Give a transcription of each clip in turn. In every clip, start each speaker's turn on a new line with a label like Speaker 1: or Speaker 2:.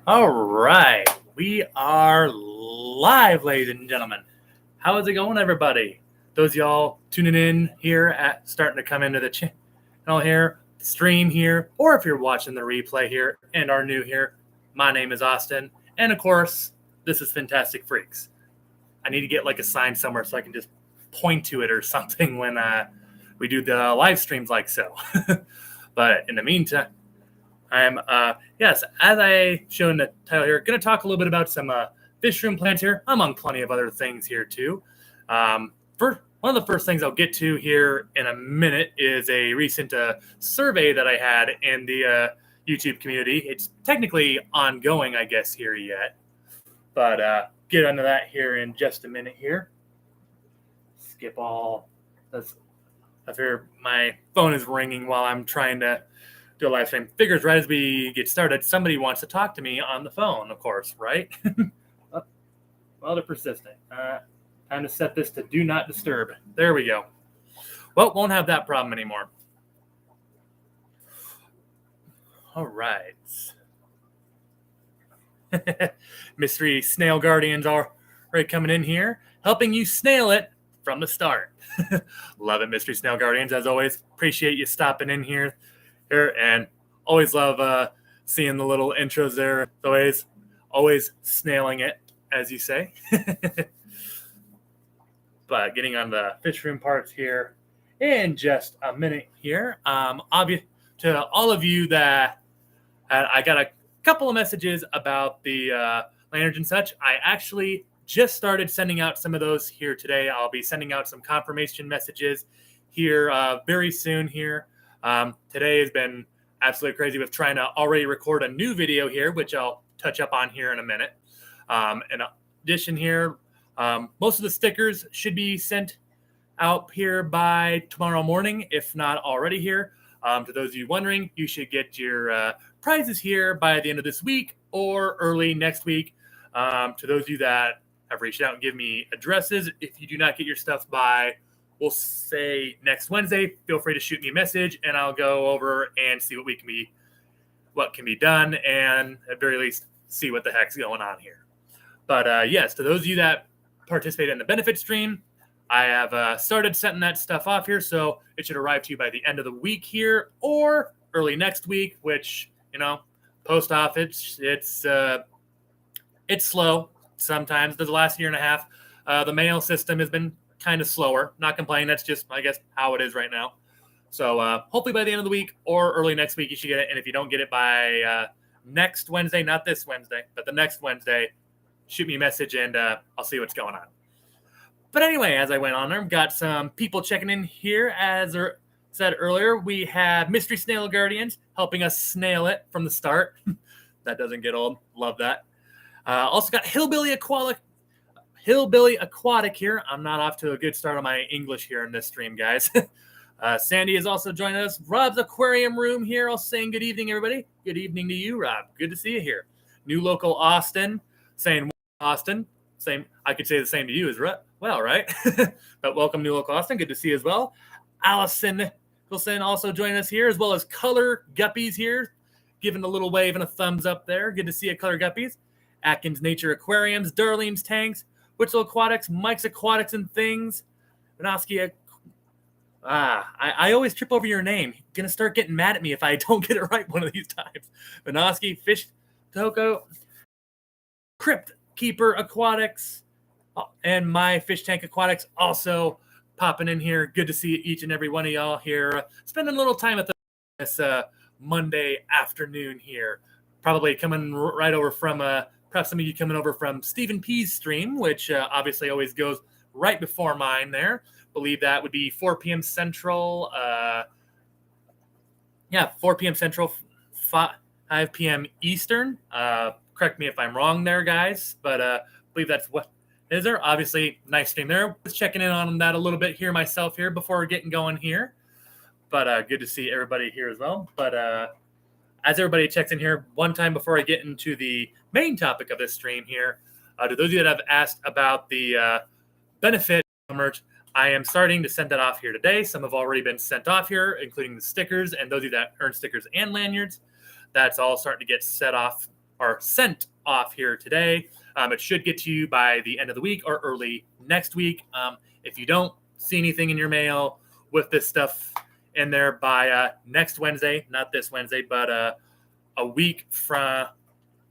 Speaker 1: All right, we are live, ladies and gentlemen. How is it going, everybody? Those of y'all tuning in here at starting to come into the channel here, the stream here, or if you're watching the replay here and are new here, my name is Austin, and of course, this is Fintastic Freaks. I need to get like a sign somewhere so I can just point to it or something when we do the live streams like so. But in the meantime, I'm, yes, as I show in the title here, going to talk a little bit about some fishroom plants here, among plenty of other things here too. One of the first things I'll get to here in a minute is a recent survey that I had in the YouTube community. It's technically ongoing, I guess, here yet. But get into that here in just a minute here. Skip all this. I fear my phone is ringing while I'm trying to do a live stream. Figures right as we get started, somebody wants to talk to me on the phone, of course, right? Well, they're persistent. Time to set this to do not disturb. There we go. Well, won't have that problem anymore. All right. Mystery snail guardians are already coming in here, helping you snail it from the start. Love it, Mystery Snail Guardians. As always, appreciate you stopping in here, and always love seeing the little intros there. Always snailing it, as you say. But getting on the fish room parts here in just a minute here. Obvious to all of you that I got a couple of messages about the lanterns and such. I actually just started sending out some of those here today. I'll be sending out some confirmation messages here very soon here. Today has been absolutely crazy with trying to already record a new video here, which I'll touch up on here in a minute. In addition here, most of the stickers should be sent out here by tomorrow morning, if not already here. To those of you wondering, you should get your prizes here by the end of this week or early next week. To those of you that have reached out and give me addresses, if you do not get your stuff by, we'll say next Wednesday, feel free to shoot me a message and I'll go over and see what can be done, and at very least see what the heck's going on here. But yes, to those of you that participate in the benefit stream, I have started setting that stuff off here, so it should arrive to you by the end of the week here or early next week, which, post office, it's slow. Sometimes the last year and a half, the mail system has been kind of slower. Not complaining. That's just, I guess, how it is right now. So hopefully by the end of the week or early next week, you should get it. And if you don't get it by next Wednesday, not this Wednesday, but the next Wednesday, shoot me a message and I'll see what's going on. But anyway, as I went on there, I've got some people checking in here. As said earlier, we have Mystery Snail Guardians helping us snail it from the start. That doesn't get old. Love that. Also got Hillbilly Aquatic here. I'm not off to a good start on my English here in this stream, guys. Sandy is also joining us. Rob's Aquarium Room here. I'll saying good evening, everybody. Good evening to you, Rob. Good to see you here. New local Austin, saying Austin. Same. I could say the same to you as well, right? But welcome, new local Austin. Good to see you as well. Allison Wilson also joining us here, as well as Color Guppies here, giving a little wave and a thumbs up there. Good to see you, Color Guppies. Atkins Nature Aquariums, Darlene's Tanks, Witzel Aquatics, Mike's Aquatics and Things, Vinoski. I always trip over your name. You're going to start getting mad at me if I don't get it right one of these times. Vinoski, Fish Toko, Crypt Keeper Aquatics, and My Fish Tank Aquatics also popping in here. Good to see each and every one of y'all here. Spending a little time at this Monday afternoon here. Probably coming right over from, perhaps some of you coming over from Stephen P's stream, which obviously always goes right before mine there. Believe that would be 4 p.m. Central. 4 p.m. Central, 5 p.m. Eastern. Correct me if I'm wrong there, guys, but I believe that's what is there. Obviously, nice stream there. Just checking in on that a little bit here myself here before getting going here. But good to see everybody here as well. But as everybody checks in here, one time before I get into the main topic of this stream here, to those of you that have asked about the benefit merch, I am starting to send that off here today. Some have already been sent off here, including the stickers, and those of you that earn stickers and lanyards. That's all starting to get set off or sent off here today. It should get to you by the end of the week or early next week. If you don't see anything in your mail with this stuff in there by next Wednesday, not this Wednesday, but a week from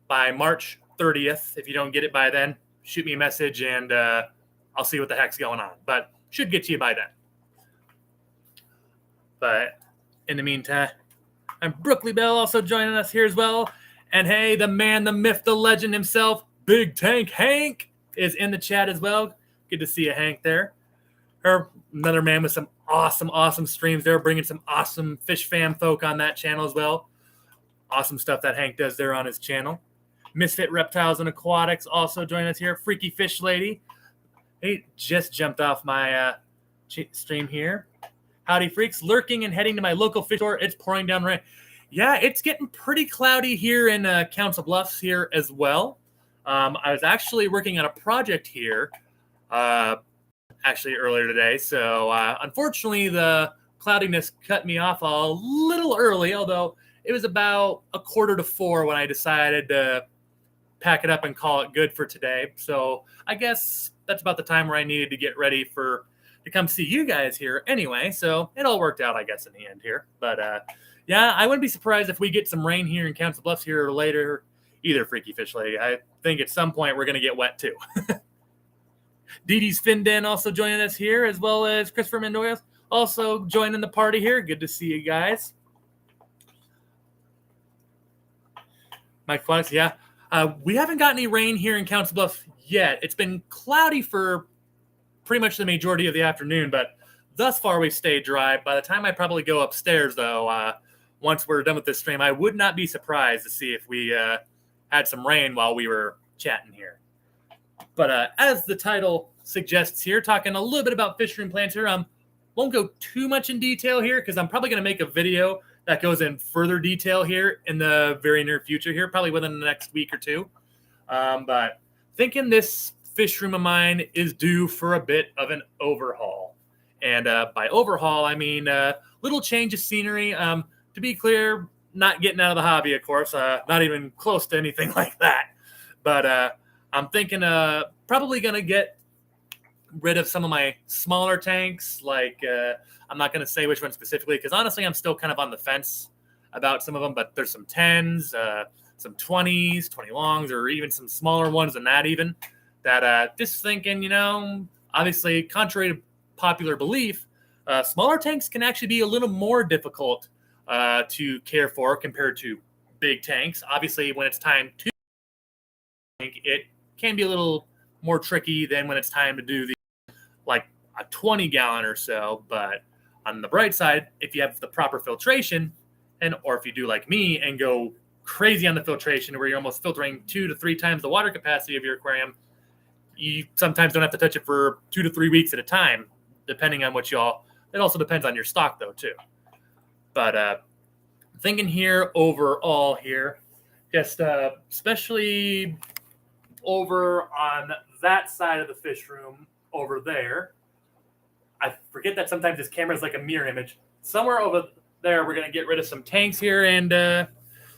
Speaker 1: by March 30th, if you don't get it by then, shoot me a message and I'll see what the heck's going on. But should get to you by then. But in the meantime, and Brooklyn Bell also joining us here as well. And hey, the man, the myth, the legend himself, Big Tank Hank, is in the chat as well. Good to see you, Hank, there. Another man with some awesome streams there, bringing some awesome fish fam folk on that channel as well. Awesome stuff that Hank does there on his channel. Misfit Reptiles and Aquatics also joining us here. Freaky Fish Lady. Hey, just jumped off my stream here. Howdy, freaks. Lurking and heading to my local fish store. It's pouring down rain. Yeah, it's getting pretty cloudy here in Council Bluffs here as well. I was actually working on a project here actually earlier today. So unfortunately, the cloudiness cut me off a little early, although it was about 3:45 when I decided to pack it up and call it good for today. So I guess that's about the time where I needed to get ready to come see you guys here anyway. So it all worked out, I guess, in the end here. But yeah, I wouldn't be surprised if we get some rain here in Council Bluffs here later, either, Freaky Fish Lady. I think at some point we're going to get wet too. Dee Dee's Fin Den also joining us here, as well as Christopher Mendoza also joining the party here. Good to see you guys. Mike Fox, yeah. We haven't got any rain here in Council Bluffs yet. It's been cloudy for pretty much the majority of the afternoon, but thus far we've stayed dry. By the time I probably go upstairs, though, once we're done with this stream, I would not be surprised to see if we had some rain while we were chatting here. But as the title suggests here, talking a little bit about fish room plants here, won't go too much in detail here because I'm probably going to make a video that goes in further detail here in the very near future here, probably within the next week or two. But thinking this fish room of mine is due for a bit of an overhaul. And by overhaul, I mean little change of scenery. To be clear, not getting out of the hobby, of course, not even close to anything like that. But I'm thinking probably going to get rid of some of my smaller tanks. Like I'm not going to say which one specifically because honestly, I'm still kind of on the fence about some of them. But there's some 10s, some 20s, 20 longs, or even some smaller ones than that even. That just thinking, obviously, contrary to popular belief, smaller tanks can actually be a little more difficult to care for compared to big tanks. Obviously, when it's time to tank, it can be a little more tricky than when it's time to do like a 20-gallon or so. But on the bright side, if you have the proper filtration, or if you do like me and go crazy on the filtration where you're almost filtering 2 to 3 times the water capacity of your aquarium, you sometimes don't have to touch it for 2 to 3 weeks at a time, depending on what y'all. It also depends on your stock, though, too. But thinking here overall here, just especially over on that side of the fish room over there. I forget that sometimes this camera is like a mirror image. Somewhere over there, we're going to get rid of some tanks here. And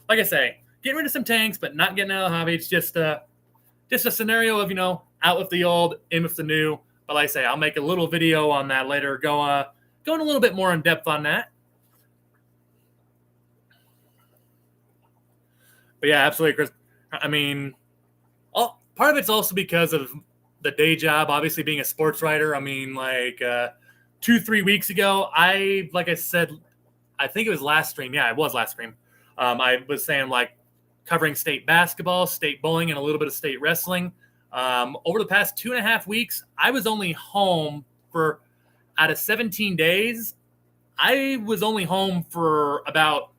Speaker 1: like I say, getting rid of some tanks, but not getting out of the hobby. It's just a scenario of, out with the old, in with the new. But like I say, I'll make a little video on that later, going a little bit more in depth on that. But yeah, absolutely, Chris. I mean, part of it's also because of the day job, obviously being a sports writer. I mean, like 2-3 weeks ago, like I said, I think it was last stream. Yeah, it was last stream. I was saying like covering state basketball, state bowling, and a little bit of state wrestling. Over the past 2.5 weeks, I was only home out of 17 days, I was only home for about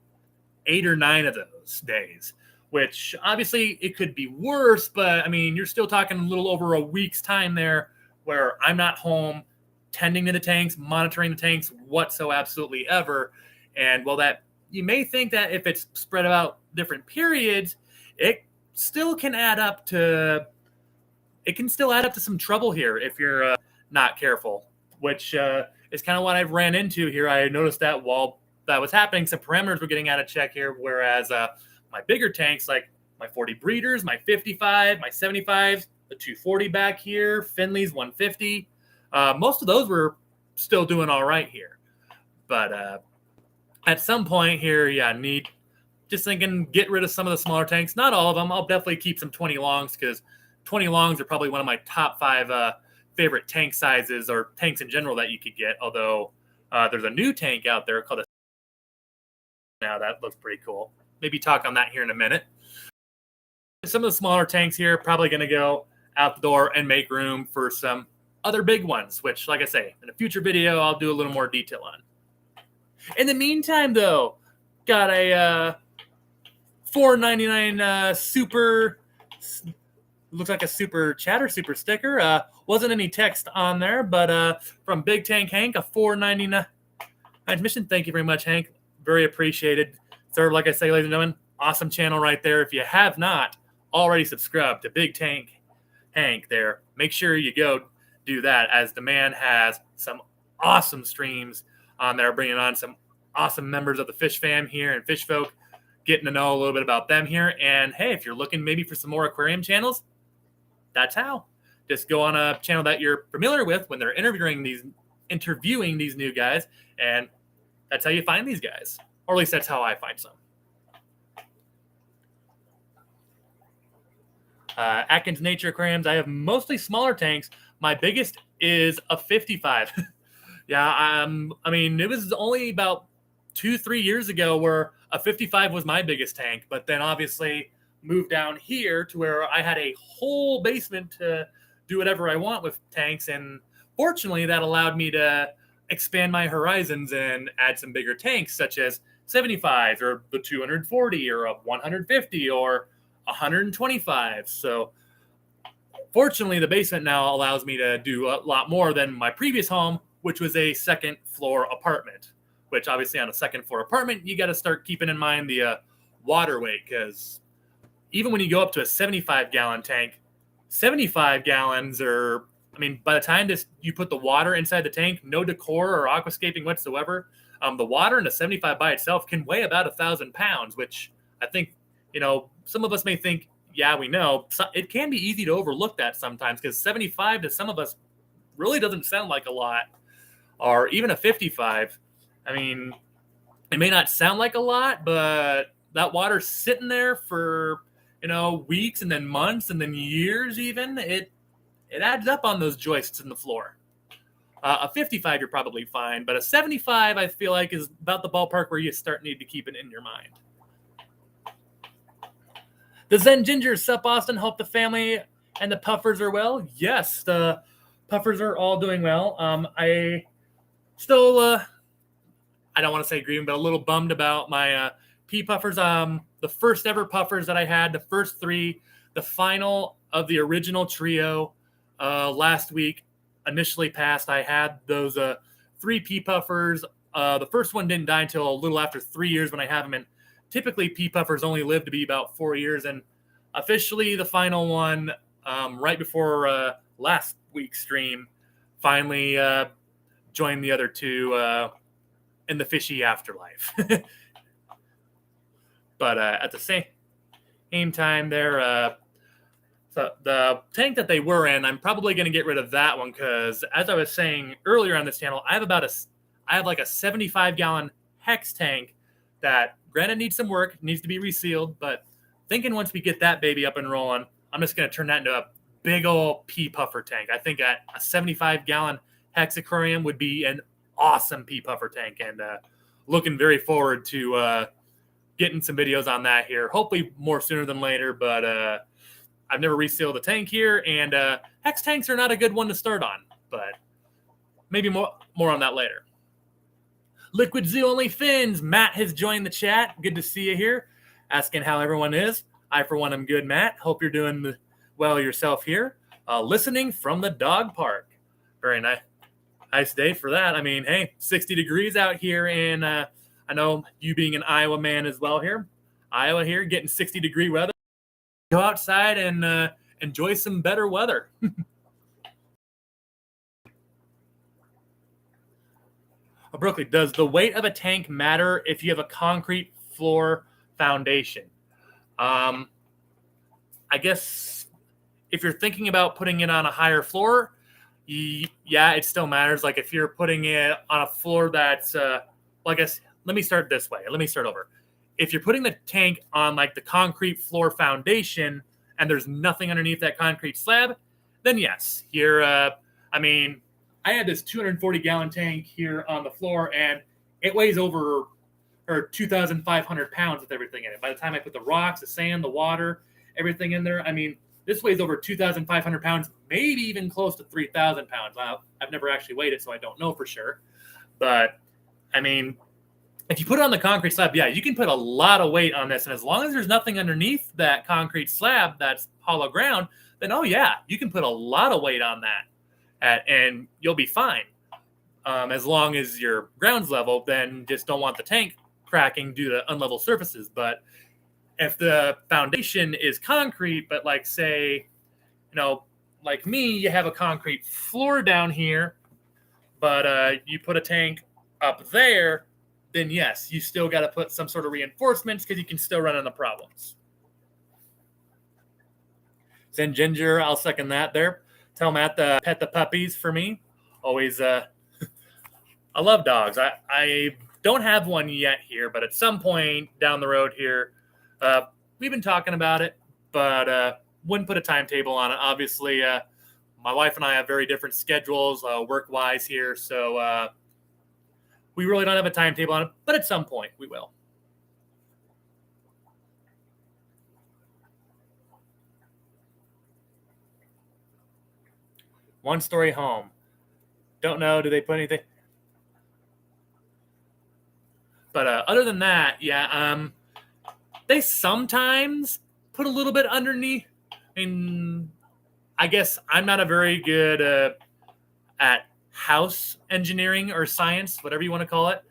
Speaker 1: 8 or 9 of those days, which obviously it could be worse, but I mean, you're still talking a little over a week's time there where I'm not home tending to the tanks, monitoring the tanks absolutely ever. And while that you may think that if it's spread out different periods, it still can add up to some trouble here if you're not careful which is kind of what I've ran into here. I noticed that while that was happening, some parameters were getting out of check here, whereas my bigger tanks, like my 40 breeders, my 55, my 75s, the 240 back here, Finley's 150, most of those were still doing all right here. But at some point here, just thinking, get rid of some of the smaller tanks. Not all of them. I'll definitely keep some 20 longs because 20 longs are probably one of my top 5 favorite tank sizes or tanks in general that you could get. Although there's a new tank out there called a... Now that looks pretty cool. Maybe talk on that here in a minute. Some of the smaller tanks here are probably going to go out the door and make room for some other big ones, which, like I say, in a future video, I'll do a little more detail on. In the meantime, though, got a $4.99 super... Looks like a super chatter, super sticker. Wasn't any text on there, but from Big Tank Hank, a $4.99 transmission. Thank you very much, Hank. Very appreciated. Sir, like I say, ladies and gentlemen, awesome channel right there. If you have not already subscribed to Big Tank Hank there, make sure you go do that, as the man has some awesome streams on there, bringing on some awesome members of the fish fam here and fish folk, getting to know a little bit about them here. And hey, if you're looking maybe for some more aquarium channels, that's how. Just go on a channel that you're familiar with when they're interviewing these new guys, and that's how you find these guys. Or at least that's how I find some. Atkins Nature Aquariums, I have mostly smaller tanks. My biggest is a 55. I mean, it was only about 2-3 years ago where a 55 was my biggest tank, but then obviously moved down here to where I had a whole basement to do whatever I want with tanks, and fortunately that allowed me to expand my horizons and add some bigger tanks, such as 75s or the 240 or a 150 or 125. So fortunately the basement now allows me to do a lot more than my previous home, which was a second floor apartment, which obviously on a second floor apartment, you got to start keeping in mind the water weight, because even when you go up to a 75-gallon tank, 75 gallons are, I mean, by the time you put the water inside the tank, no decor or aquascaping whatsoever, the water in a 75 by itself can weigh about 1,000 pounds, which I think, some of us may think, yeah, we know. It can be easy to overlook that sometimes, because 75 to some of us really doesn't sound like a lot. Or even a 55. I mean, it may not sound like a lot, but that water's sitting there for weeks and then months and then years even. It adds up on those joists in the floor. A 55, you're probably fine, but a 75, I feel like, is about the ballpark where you need to keep it in your mind. The Zen Ginger, sup, Austin? Hope the family and the Puffers are well. Yes, the Puffers are all doing well. I still, I don't want to say grieving, but a little bummed about my Pea Puffers. The first ever Puffers that I had, the first 3, the final of the original trio last week initially passed. I had those 3 Pea Puffers. The first one didn't die until a little after 3 years when I have them. And typically Pea Puffers only live to be about 4 years. And officially the final one, right before last week's stream, finally joined the other 2 in the fishy afterlife. But at the same time, the tank that they were in, I'm probably going to get rid of that one, because as I was saying earlier on this channel, I have like a 75-gallon hex tank that, granted, needs some work, needs to be resealed, but thinking once we get that baby up and rolling, I'm just going to turn that into a big old Pea Puffer tank. I think a 75-gallon hex aquarium would be an awesome Pea Puffer tank, and looking very forward to getting some videos on that here, hopefully more sooner than later. But I've never resealed a tank here, and hex tanks are not a good one to start on, but maybe more on that later. Liquid Zoo Only Fins, Matt has joined the chat. Good to see you here, asking how everyone is. I, for one, am good, Matt. Hope you're doing well yourself here. Listening from the dog park. Very nice day for that. I mean, hey, 60 degrees out here, and I know you being an Iowa man as well here. Iowa here, getting 60-degree weather. Go outside and enjoy some better weather. Brooklyn, does the weight of a tank matter if you have a concrete floor foundation? I guess if you're thinking about putting it on a higher floor, yeah, it still matters. Like if you're putting it on a floor that's, well, I guess, let me start this way. Let me start over. If you're putting the tank on like the concrete floor foundation and there's nothing underneath that concrete slab, then yes, I had this 240 gallon tank here on the floor and it weighs over 2,500 pounds with everything in it. By the time I put the rocks, the sand, the water, everything in there, this weighs over 2,500 pounds, maybe even close to 3,000 pounds. I've never actually weighed it, so I don't know for sure. But, if you put it on the concrete slab, yeah, you can put a lot of weight on this. And as long as there's nothing underneath that concrete slab that's hollow ground, then, oh, yeah, you can put a lot of weight on that. And you'll be fine. As long as your ground's level, then just don't want the tank cracking due to unlevel surfaces. But if the foundation is concrete, but like say, like me, you have a concrete floor down here, but you put a tank up there, then yes, you still got to put some sort of reinforcements because you can still run into problems. Zen Ginger, I'll second that there. Tell Matt to pet the puppies for me. Always, I love dogs. I don't have one yet here, but at some point down the road here, we've been talking about it, but wouldn't put a timetable on it. Obviously, my wife and I have very different schedules work-wise here, so we really don't have a timetable on it, but at some point we will. One-story home. Don't know. Do they put anything? But other than that, yeah, they sometimes put a little bit underneath. I guess I'm not a very good at house engineering or science, whatever you want to call it.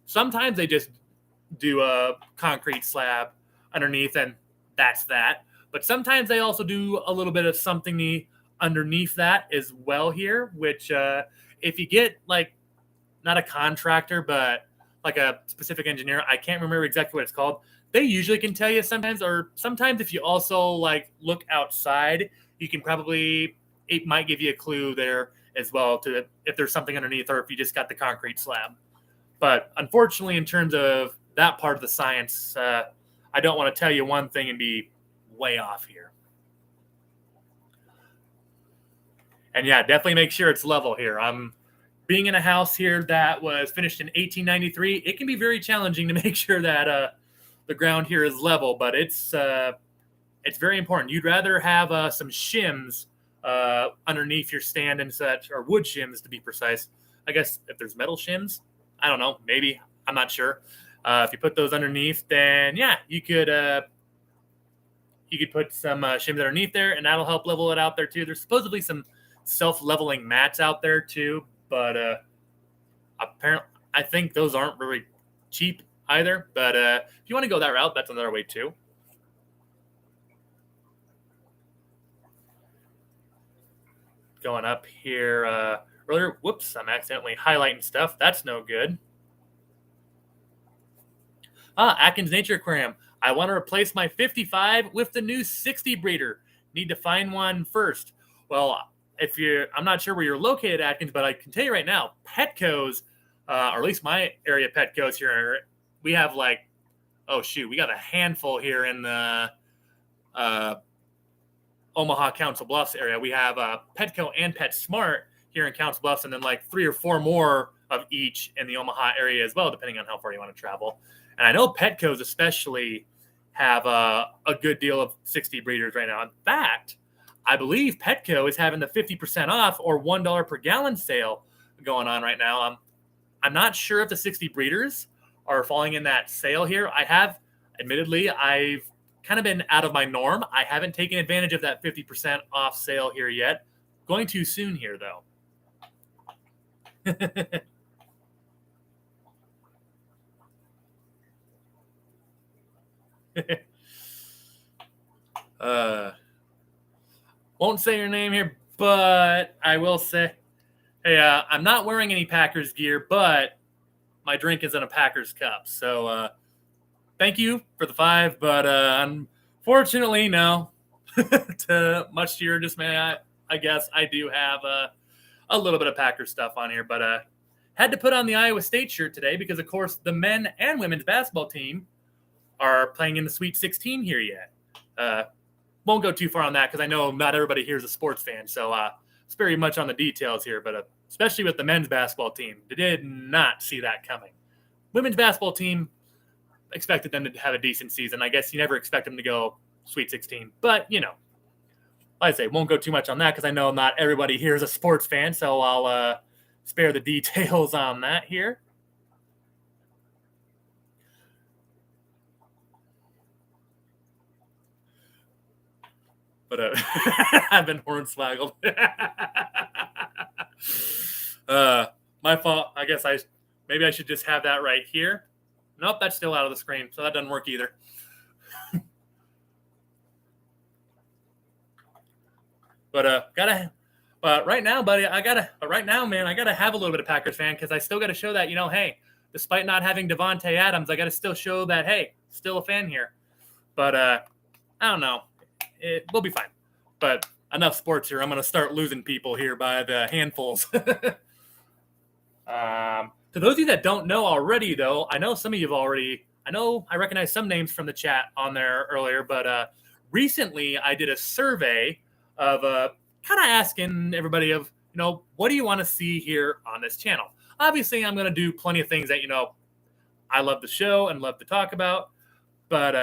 Speaker 1: Sometimes they just do a concrete slab underneath, and that's that. But sometimes they also do a little bit of something underneath that as well here, which if you get like not a contractor, but like a specific engineer, I can't remember exactly what it's called. They usually can tell you sometimes, or sometimes if you also like look outside, you can it might give you a clue there as well to if there's something underneath or if you just got the concrete slab. But unfortunately, in terms of that part of the science, I don't want to tell you one thing and be way off here. And yeah, definitely make sure it's level here. I'm being in a house here that was finished in 1893. It can be very challenging to make sure that the ground here is level, but it's very important. You'd rather have some shims underneath your stand and such, or wood shims to be precise. I guess if there's metal shims, I don't know, maybe, I'm not sure. If you put those underneath, then yeah, you could put some shims underneath there, and that'll help level it out there too. There's supposedly some self-leveling mats out there too, but apparently I think those aren't really cheap either. But if you want to go that route, that's another way too. Going up here earlier. Whoops, I'm accidentally highlighting stuff. That's no good. Atkins Nature Aquarium. I want to replace my 55 with the new 60 breeder. Need to find one first. Well, I'm not sure where you're located, Atkins, but I can tell you right now, Petco's, or at least my area Petco's here, we have we got a handful here in the Omaha Council Bluffs area. We have Petco and PetSmart here in Council Bluffs, and then like 3 or 4 more of each in the Omaha area as well, depending on how far you want to travel. And I know Petco's especially have a good deal of 60 breeders right now. In fact, I believe Petco is having the 50% off or $1 per gallon sale going on right now. I'm not sure if the 60 breeders are falling in that sale here. Admittedly, I've kind of been out of my norm. I haven't taken advantage of that 50% off sale here yet. Going too soon here, though. Won't say your name here, but I will say Hey, I'm not wearing any Packers gear, but my drink is in a Packers cup. So thank you for the 5, but unfortunately, no. Much to your dismay, I guess I do have a little bit of Packers stuff on here, but had to put on the Iowa State shirt today because, of course, the men and women's basketball team are playing in the Sweet 16 here yet. Won't go too far on that because I know not everybody here is a sports fan, so it's very much on the details here, but especially with the men's basketball team, they did not see that coming. Women's basketball team expected them to have a decent season. I guess you never expect them to go Sweet 16, but, like I say, won't go too much on that because I know not everybody here is a sports fan, so I'll spare the details on that here. But I've been hornswaggled. My fault. I guess maybe I should just have that right here. Nope, that's still out of the screen, so that doesn't work either. But right now, buddy, right now, man, I gotta have a little bit of Packers fan because I still gotta show that, hey, despite not having Devontae Adams, I gotta still show that, hey, still a fan here. But I don't know. We'll be fine. But enough sports here. I'm going to start losing people here by the handfuls. To those of you that don't know already, though, I know some of you have already. I recognize some names from the chat on there earlier, but recently I did a survey of kind of asking everybody of, what do you want to see here on this channel? Obviously, I'm going to do plenty of things that, I love the show and love to talk about, but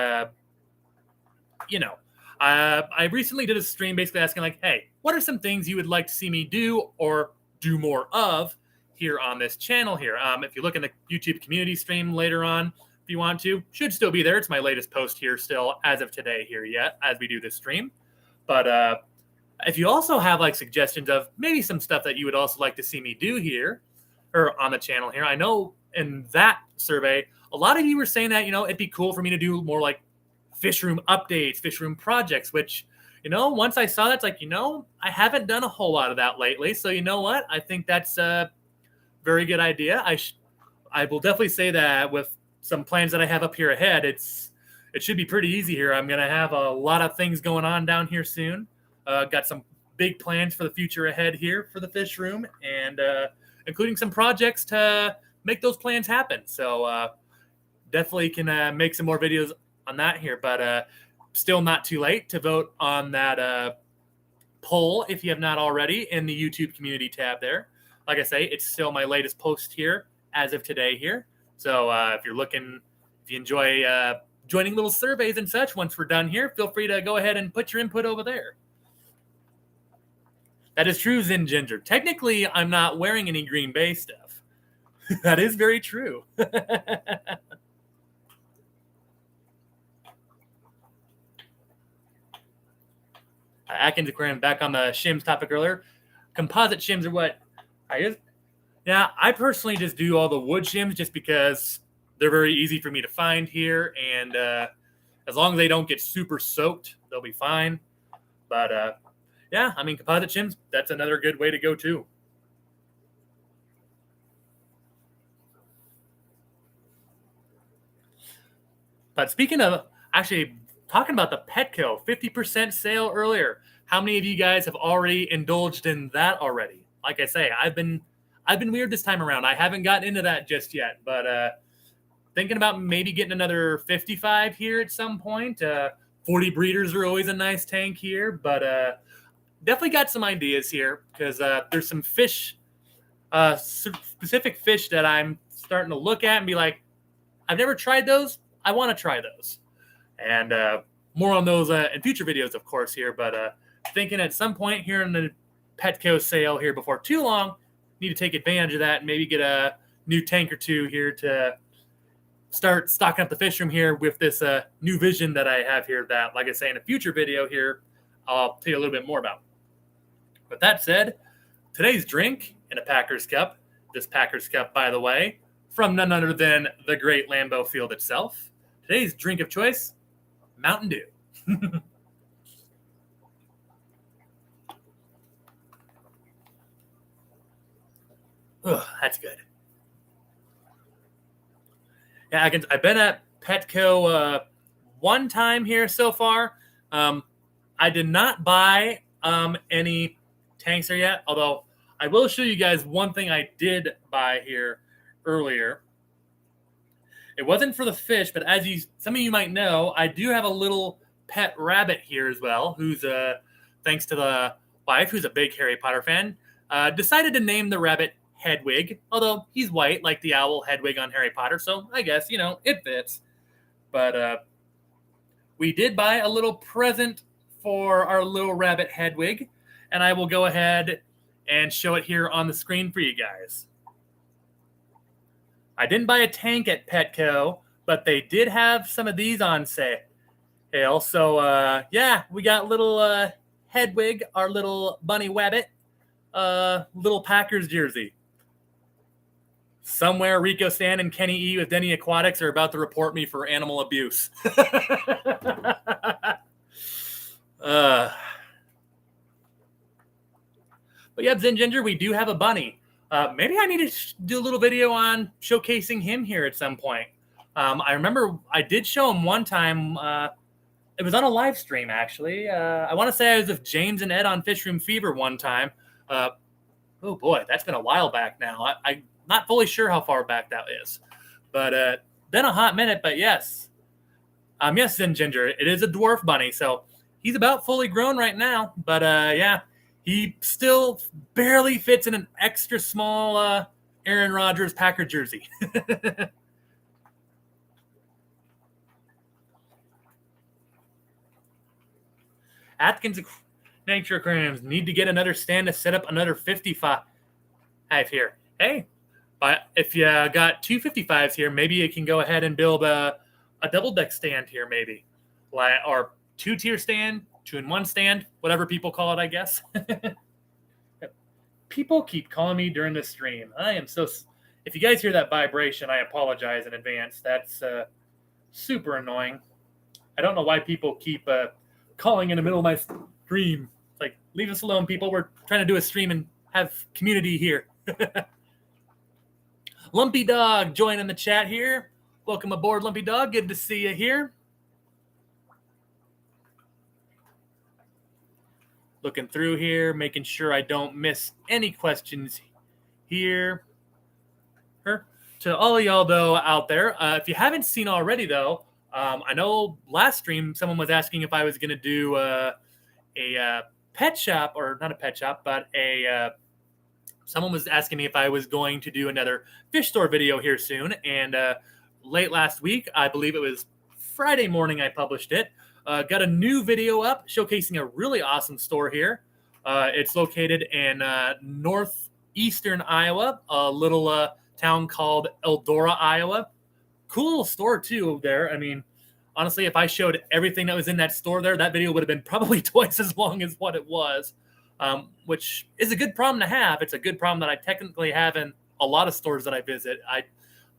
Speaker 1: I recently did a stream basically asking, like, hey, what are some things you would like to see me do or do more of here on this channel here? If you look in the YouTube community stream later on, if you want to, should still be there. It's my latest post here still as of today here yet as we do this stream. But if you also have like suggestions of maybe some stuff that you would also like to see me do here or on the channel here, I know in that survey, a lot of you were saying that, it'd be cool for me to do more like fishroom updates, fishroom projects, which, once I saw that, it's like, I haven't done a whole lot of that lately. So you know what? I think that's a very good idea. I will definitely say that with some plans that I have up here ahead, it should be pretty easy here. I'm going to have a lot of things going on down here soon. Got some big plans for the future ahead here for the fish room and including some projects to make those plans happen. So definitely can make some more videos on that here, but still not too late to vote on that poll if you have not already in the YouTube community tab there. Like I say, it's still my latest post here as of today here. So if you enjoy joining little surveys and such once we're done here, feel free to go ahead and put your input over there. That is true, Zen Ginger. Technically, I'm not wearing any Green Bay stuff. That is very true. Atkins Aquarium, back on the shims topic earlier. Composite shims are what I personally just do all the wood shims just because they're very easy for me to find here. And as long as they don't get super soaked, they'll be fine. But composite shims, that's another good way to go too. But speaking of actually talking about the Petco 50% sale earlier, how many of you guys have already indulged in that already? Like I say, I've been weird this time around. I haven't gotten into that just yet, but thinking about maybe getting another 55 here at some point. 40 breeders are always a nice tank here, but definitely got some ideas here because there's some fish, specific fish that I'm starting to look at and be like, I've never tried those. I want to try those. And more on those in future videos, of course, here. But thinking at some point here in the Petco sale here before too long, need to take advantage of that and maybe get a new tank or two here to start stocking up the fish room here with this new vision that I have here that, like I say, in a future video here, I'll tell you a little bit more about. With that said, today's drink in a Packers cup, this Packers cup, by the way, from none other than the great Lambeau Field itself. Today's drink of choice, Mountain Dew. Ugh, that's good. Yeah, I've been at Petco one time here so far. I did not buy any tanks there yet, although I will show you guys one thing I did buy here earlier. It wasn't for the fish, but as some of you might know, I do have a little pet rabbit here as well, who's thanks to the wife, who's a big Harry Potter fan, decided to name the rabbit Hedwig, although he's white like the owl Hedwig on Harry Potter, so I guess, it fits. But we did buy a little present for our little rabbit Hedwig, and I will go ahead and show it here on the screen for you guys. I didn't buy a tank at Petco, but they did have some of these on sale. So, yeah, we got little Hedwig, our little bunny wabbit, little Packers jersey. Somewhere Rico Stan and Kenny E with Denny Aquatics are about to report me for animal abuse. But yeah, Zen Ginger, we do have a bunny. Maybe I need to do a little video on showcasing him here at some point. I remember I did show him one time. It was on a live stream, actually. I want to say I was with James and Ed on Fishroom Fever one time. Oh, boy, that's been a while back now. I'm not fully sure how far back that is. But been a hot minute, but yes. Yes, Zen Ginger, it is a dwarf bunny, so he's about fully grown right now. But, yeah. He still barely fits in an extra small Aaron Rodgers Packer jersey. Atkins Nature Aquariums need to get another stand to set up another 55 here. Hey, but if you got two 55s here, maybe you can go ahead and build a double deck stand here, maybe, or 2-tier stand. 2-in-1 stand, whatever people call it, I guess. People keep calling me during the stream. I am so... If you guys hear that vibration, I apologize in advance. That's super annoying. I don't know why people keep calling in the middle of my stream. Like, leave us alone, people. We're trying to do a stream and have community here. Lumpy Dog joining the chat here. Welcome aboard, Lumpy Dog. Good to see you here. Looking through here, making sure I don't miss any questions here. To all of y'all, though, out there, if you haven't seen already, though, I know last stream someone was asking if I was going to do a pet shop, or not a pet shop, but someone was asking me if I was going to do another fish store video here soon. And late last week, I believe it was Friday morning, I published it. Got a new video up showcasing a really awesome store here. It's located in northeastern Iowa, a little town called Eldora, Iowa. Cool little store, too, there. I mean, honestly, if I showed everything that was in that store there, that video would have been probably twice as long as what it was, which is a good problem to have. It's a good problem that I technically have in a lot of stores that I visit. I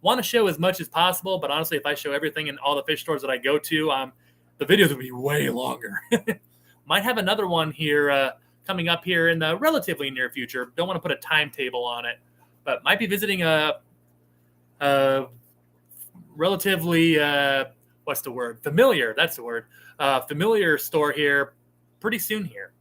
Speaker 1: want to show as much as possible, but honestly, if I show everything in all the fish stores that I go to, the videos will be way longer. Might have another one here coming up here in the relatively near future. Don't want to put a timetable on it, but might be visiting a relatively, what's the word? Familiar, that's the word. Familiar store here pretty soon here.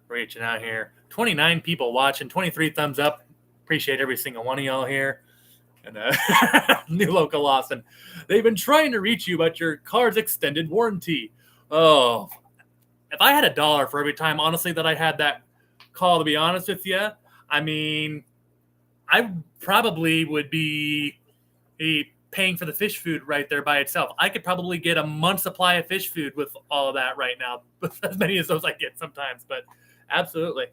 Speaker 1: Reaching out here. 29 people watching, 23 thumbs up. Appreciate every single one of y'all here. And New Local Austin. They've been trying to reach you about your car's extended warranty. Oh, if I had $1 for every time, honestly, that I had that call, to be honest with you, I mean, I probably would be paying for the fish food right there by itself. I could probably get a month's supply of fish food with all of that right now, as many as those I get sometimes, but absolutely.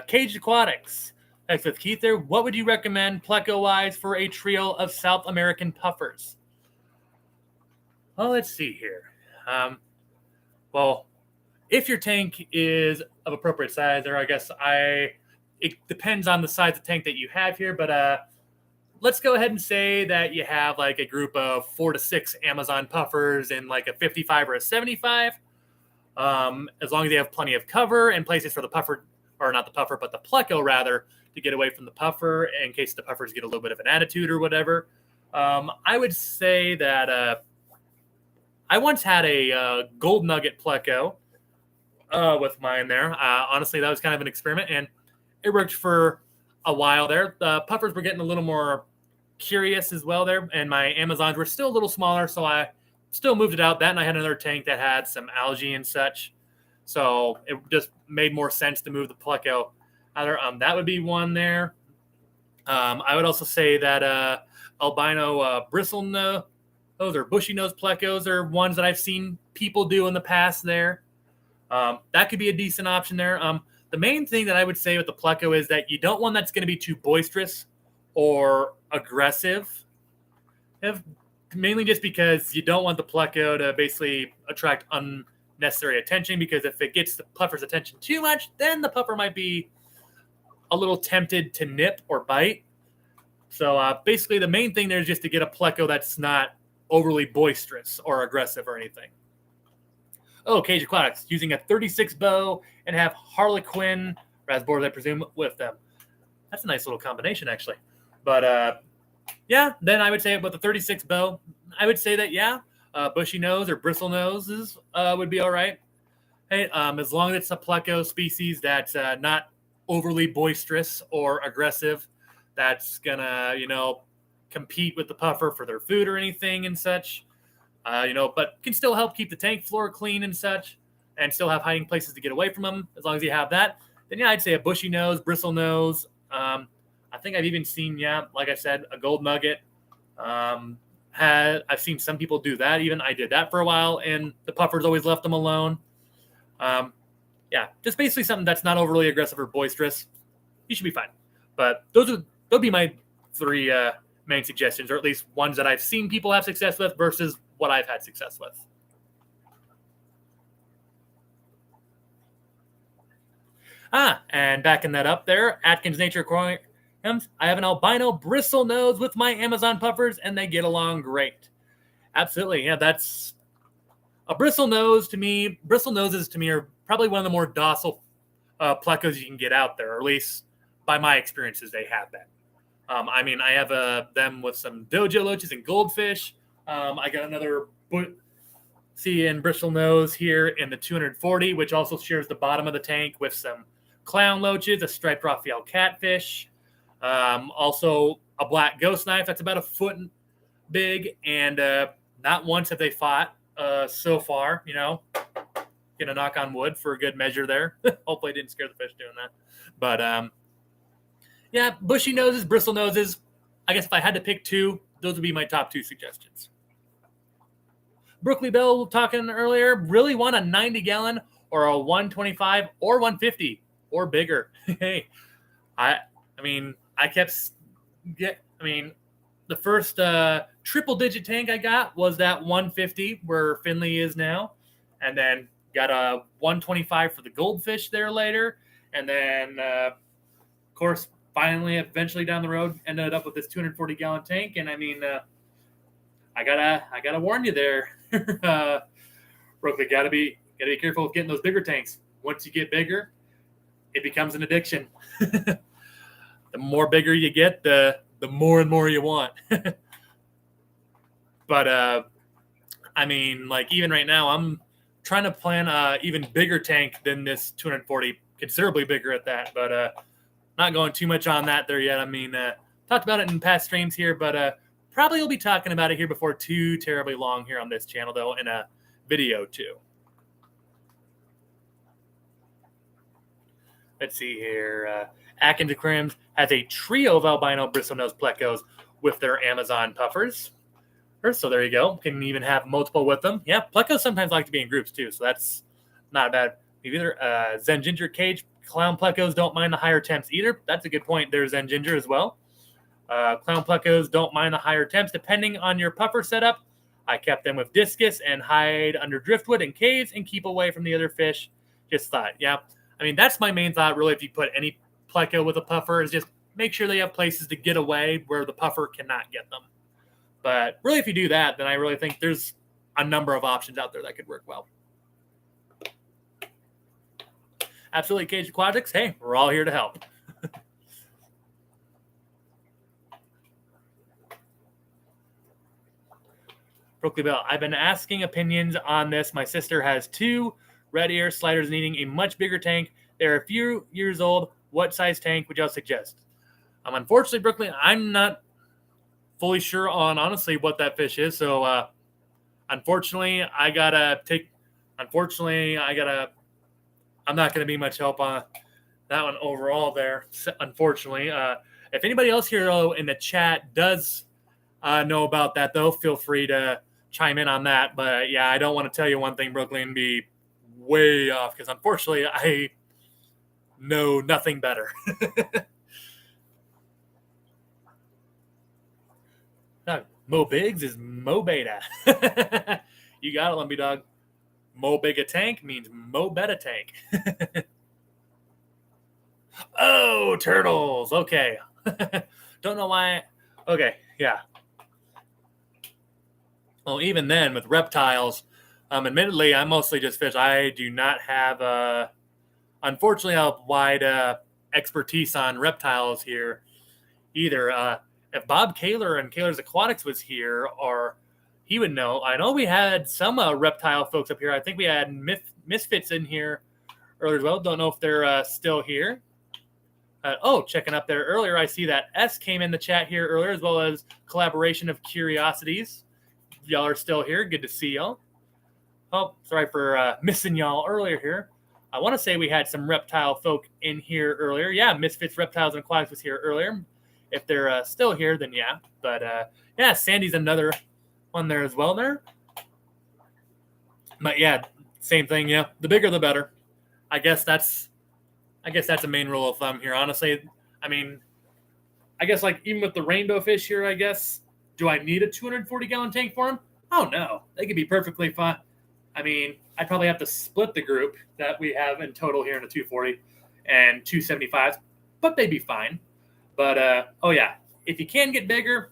Speaker 1: Caged Aquatics. Next with Keith there. What would you recommend pleco-wise for a trio of South American puffers? Well, let's see here. Well, if your tank is of appropriate size, or I guess it depends on the size of tank that you have here, but let's go ahead and say that you have like a group of 4 to 6 Amazon puffers in like a 55 or a 75. As long as you have plenty of cover and places for the puffer, or not the puffer, but the pleco rather, to get away from the puffer in case the puffers get a little bit of an attitude or whatever. I would say that I once had a gold nugget pleco with mine there. Honestly, that was kind of an experiment, and it worked for a while there. The puffers were getting a little more curious as well there, and my Amazons were still a little smaller, so I still moved it out. That, and I had another tank that had some algae and such, so it just made more sense to move the pleco out there. That would be one there. I would also say that albino bristle nose, those are bushy nose plecos, are ones that I've seen people do in the past there. That could be a decent option there. The main thing that I would say with the pleco is that you don't want that's going to be too boisterous or aggressive. Mainly just because you don't want the pleco to basically attract unnecessary attention, because if it gets the puffer's attention too much, then the puffer might be a little tempted to nip or bite. So basically the main thing there is just to get a pleco that's not overly boisterous or aggressive or anything. Oh, Cage Aquatics, using a 36 bow and have Harlequin Rasboras, I presume, with them. That's a nice little combination, actually. But yeah, then I would say with the 36 bow, I would say that, bushy nose or bristle noses would be all right. Hey, as long as it's a pleco species that's not overly boisterous or aggressive, that's gonna, compete with the puffer for their food or anything and such. But can still help keep the tank floor clean and such, and still have hiding places to get away from them. As long as you have that, then I'd say a bushy nose, bristle nose. I think I've even seen, like I said, a gold nugget. I've seen some people do that. Even I did that for a while, and the puffers always left them alone. Just basically something that's not overly aggressive or boisterous. You should be fine. But those would be my 3 main suggestions, or at least ones that I've seen people have success with versus what I've had success with. And backing that up there, Atkins Nature Aquariums, I have an albino bristle nose with my Amazon puffers, and they get along great. Absolutely, that's a bristle nose to me. Bristle noses to me are probably one of the more docile plecos you can get out there, or at least by my experiences, they have been. I have them with some dojo loaches and goldfish. I got another and bristle nose here in the 240, which also shares the bottom of the tank with some clown loaches, a striped Raphael catfish, also a black ghost knife that's about a foot big, and not once have they fought so far. Gonna knock on wood for a good measure there. Hopefully I didn't scare the fish doing that. But bushy noses, bristle noses. I guess if I had to pick 2, those would be my top 2 suggestions. Brooklyn Bell talking earlier, really want a 90-gallon or a 125 or 150 or bigger. Hey, the first triple-digit tank I got was that 150 where Finley is now, and then got a 125 for the goldfish there later, and then of course finally eventually down the road ended up with this 240-gallon tank. And I gotta warn you there, Brooklyn, gotta be careful with getting those bigger tanks. Once you get bigger, it becomes an addiction. The more bigger you get, the more and more you want. But even right now, I'm trying to plan a even bigger tank than this 240, considerably bigger at that. But not going too much on that there yet. Talked about it in past streams here, but probably will be talking about it here before too terribly long here on this channel, though, in a video too. Let's see here. Atkins Aquariums has a trio of albino bristlenose plecos with their Amazon puffers. So there you go. Can even have multiple with them. Yeah, plecos sometimes like to be in groups too, so that's not bad either. Zen Ginger Cage clown plecos don't mind the higher temps either. That's a good point. There's Zen Ginger as well. Clown plecos don't mind the higher temps depending on your puffer setup. I kept them with discus and hide under driftwood and caves and keep away from the other fish. Just thought, that's my main thought really. If you put any pleco with a puffer, is just make sure they have places to get away where the puffer cannot get them. But really, if you do that, then I really think there's a number of options out there that could work well. Absolutely, Cage Aquatics. Hey, we're all here to help. Brooklyn Bell, I've been asking opinions on this. My sister has 2 red ear sliders needing a much bigger tank. They're a few years old. What size tank would y'all suggest? Unfortunately, Brooklyn, I'm not fully sure on honestly what that fish is. So, unfortunately, I'm not going to be much help on that one overall there. Unfortunately, if anybody else here in the chat does know about that, though, feel free to chime in on that. But yeah, I don't want to tell you one thing, Brooklyn, and be way off because unfortunately I know nothing better. No, Mo Biggs is Mo Beta. You got it, Lumpy Dog. Mo Big a tank means Mo Beta tank. Oh, turtles. Okay. Don't know why. Okay, yeah. Well, even then, with reptiles, admittedly, I mostly just fish. I do not have, unfortunately, a wide expertise on reptiles here either. If Bob Kaler and Kaler's Aquatics was here, or he would know. I know we had some reptile folks up here. I think we had Misfits in here earlier as well. Don't know if they're still here. Checking up there earlier, I see that S came in the chat here earlier, as well as Collaboration of Curiosities. Y'all are still here. Good to see y'all. Oh, sorry for missing y'all earlier here. I want to say we had some reptile folk in here earlier. Yeah, Misfits, Reptiles, and Aquatics was here earlier. If they're still here, then yeah. But yeah, Sandy's another one there as well there. But yeah, same thing. Yeah, the bigger the better. I guess that's a main rule of thumb here. Honestly, I mean, I guess like even with the rainbow fish here, I guess, do I need a 240-gallon tank for them? Oh no, they could be perfectly fine. I mean, I'd probably have to split the group that we have in total here in a 240 and 275s, but they'd be fine. But oh yeah, if you can get bigger,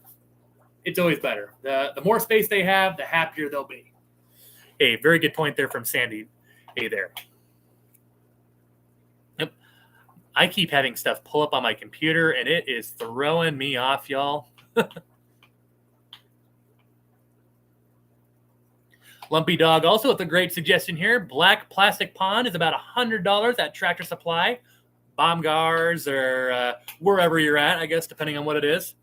Speaker 1: it's always better. The more space they have, the happier they'll be. Hey, very good point there from Sandy. Hey there. Yep. I keep having stuff pull up on my computer, and it is throwing me off, y'all. Lumpy Dog also with a great suggestion here. Black plastic pond is about $100 at Tractor Supply, Baumgars, or wherever you're at, I guess, depending on what it is.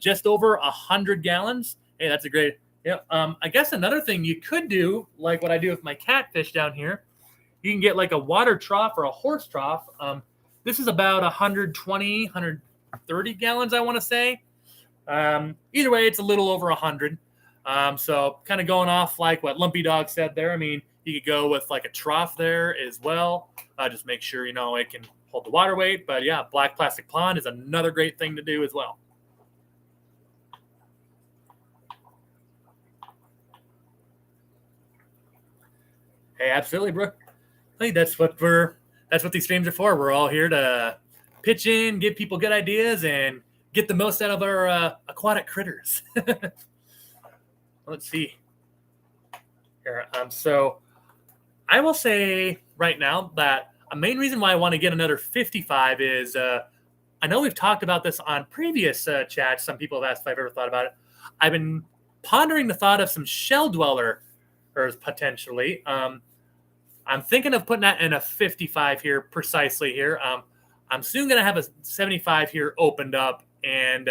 Speaker 1: Just over 100 gallons. Hey, that's a great. Yeah. I guess another thing you could do, like what I do with my catfish down here, you can get like a water trough or a horse trough. This is about 120, 130 gallons, I want to say. Either way, it's a little over 100. So kind of going off like what Lumpy Dog said there. I mean, you could go with like a trough there as well. Just make sure, it can hold the water weight. But yeah, black plastic pond is another great thing to do as well. Hey, absolutely, Brooke. I think that's what these streams are for. We're all here to pitch in, give people good ideas, and get the most out of our aquatic critters. Let's see here. So I will say right now that a main reason why I want to get another 55 is I know we've talked about this on previous chats. Some people have asked if I've ever thought about it. I've been pondering the thought of some shell dwellers potentially. I'm thinking of putting that in a 55 here precisely here. I'm soon going to have a 75 here opened up. And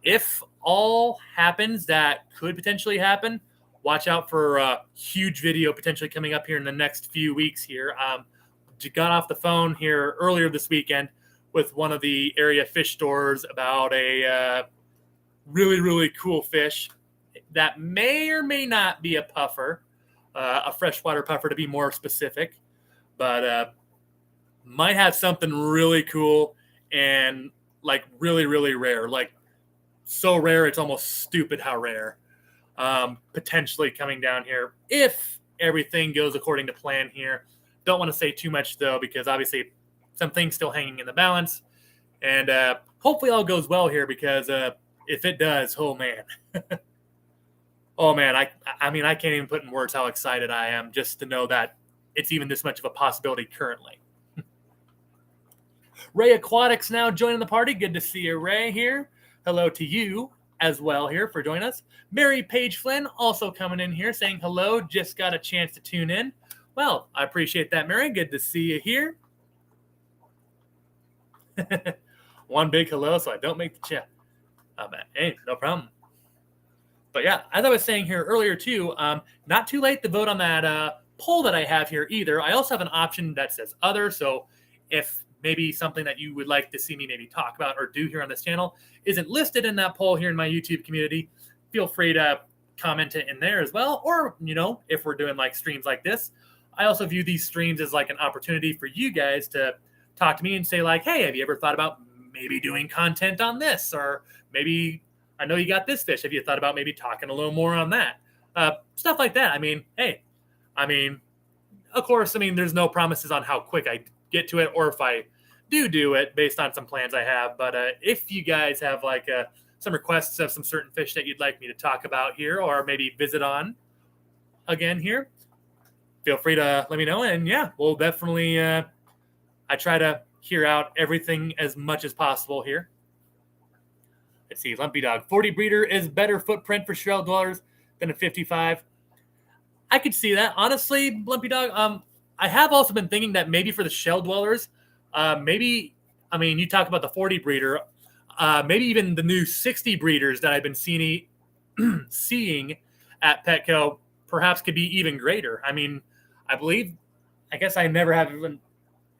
Speaker 1: if all happens that could potentially happen, watch out for a huge video potentially coming up here in the next few weeks here. Got off the phone here earlier this weekend with one of the area fish stores about a really, really cool fish that may or may not be a puffer, a freshwater puffer to be more specific, but might have something really cool and like really, really rare, like so rare it's almost stupid how rare. Potentially coming down here if everything goes according to plan here. Don't want to say too much though, because obviously some things still hanging in the balance. And hopefully all goes well here, because if it does, oh man. Oh man, I mean, I can't even put in words how excited I am just to know that it's even this much of a possibility currently. Ray Aquatics now joining the party. Good to see you, Ray, here. Hello to you as well here for joining us. Mary Page Flynn also coming in here saying hello. Just got a chance to tune in. Well, I appreciate that, Mary. Good to see you here. One big hello, so I don't make the chat. Hey, no problem. But yeah, as I was saying here earlier too, not too late to vote on that poll that I have here either. I also have an option that says other. So if maybe something that you would like to see me maybe talk about or do here on this channel isn't listed in that poll here in my YouTube community, feel free to comment it in there as well. Or, you know, if we're doing like streams like this, I also view these streams as like an opportunity for you guys to talk to me and say like, hey, have you ever thought about maybe doing content on this? Or maybe, I know you got this fish. Have you thought about maybe talking a little more on that? Stuff like that. I mean, hey, I mean, of course, I mean, there's no promises on how quick I get to it or if I do it based on some plans I have. But if you guys have like some requests of some certain fish that you'd like me to talk about here or maybe visit on again here, feel free to let me know. And yeah, we'll definitely, I try to hear out everything as much as possible here. Let's see, Lumpy Dog. 40 breeder is better footprint for shell dwellers than a 55. I could see that. Honestly, Lumpy Dog, I have also been thinking that maybe for the shell dwellers, maybe, I mean, you talk about the 40 breeder, maybe even the new 60 breeders that I've been seeing at Petco perhaps could be even greater. I mean, I guess I never have even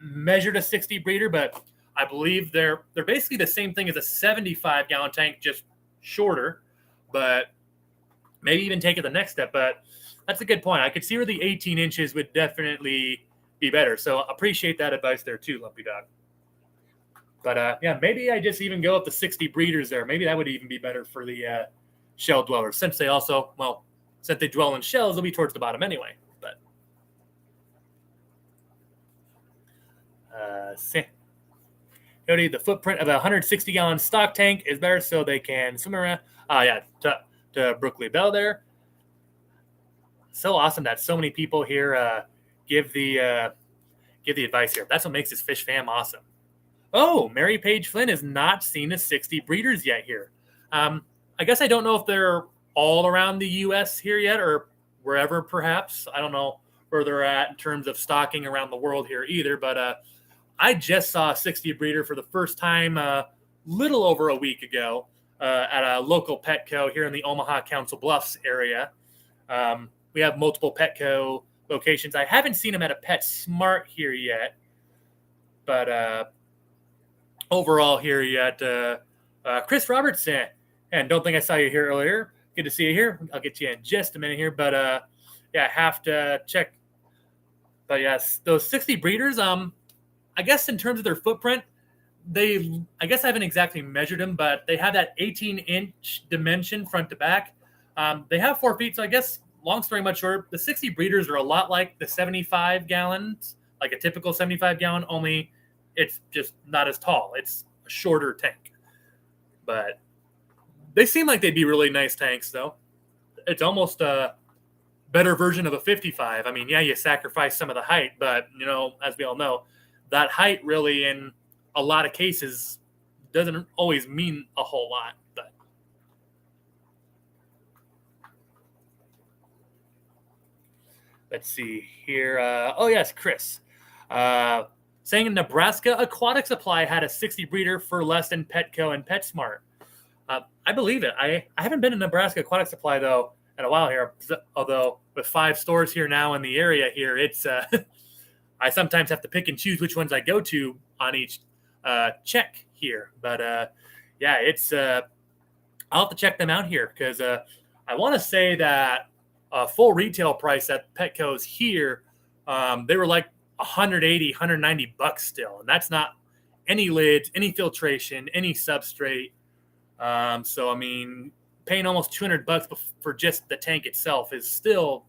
Speaker 1: measured a 60 breeder, but I believe they're basically the same thing as a 75-gallon tank, just shorter, but maybe even take it the next step. But that's a good point. I could see where the 18 inches would definitely be better. So appreciate that advice there too, Lumpy Dog. But yeah, maybe I just even go up to 60 breeders there. Maybe that would even be better for the shell dwellers, since they also, well, since they dwell in shells, they'll be towards the bottom anyway. But Cody, the footprint of a 160-gallon stock tank is better, so they can swim around. Yeah, to Brooklyn Bell there. So awesome that so many people here give the advice here. That's what makes this fish fam awesome. Oh, Mary Page Flynn has not seen the 60 breeders yet here. I guess I don't know if they're all around the U.S. here yet or wherever perhaps. I don't know where they're at in terms of stocking around the world here either, but I just saw a 60 breeder for the first time little over a week ago at a local Petco here in the Omaha Council Bluffs area. We have multiple Petco locations. I haven't seen them at a PetSmart here yet, but overall here yet, Chris Robertson. And don't think I saw you here earlier. Good to see you here. I'll get you in just a minute here, but yeah, I have to check. But yes, those 60 breeders, I guess in terms of their footprint, I guess I haven't exactly measured them, but they have that 18-inch dimension front to back. They have 4 feet, so I guess, long story much short, the 60 breeders are a lot like the 75 gallons, like a typical 75-gallon, only it's just not as tall. It's a shorter tank. But they seem like they'd be really nice tanks, though. It's almost a better version of a 55. I mean, yeah, you sacrifice some of the height, but, you know, as we all know, that height really in a lot of cases doesn't always mean a whole lot. But let's see here. Oh, yes, Chris. Saying in Nebraska, Aquatic Supply had a 60 breeder for less than Petco and PetSmart. I believe it. I haven't been to Nebraska Aquatic Supply, though, in a while here. Although with 5 stores here now in the area here, it's I sometimes have to pick and choose which ones I go to on each check here. But yeah, it's I'll have to check them out here because I want to say that full retail price at Petco's here, they were like $180, $190 still, and that's not any lids, any filtration, any substrate. So I mean, paying almost $200 for just the tank itself is still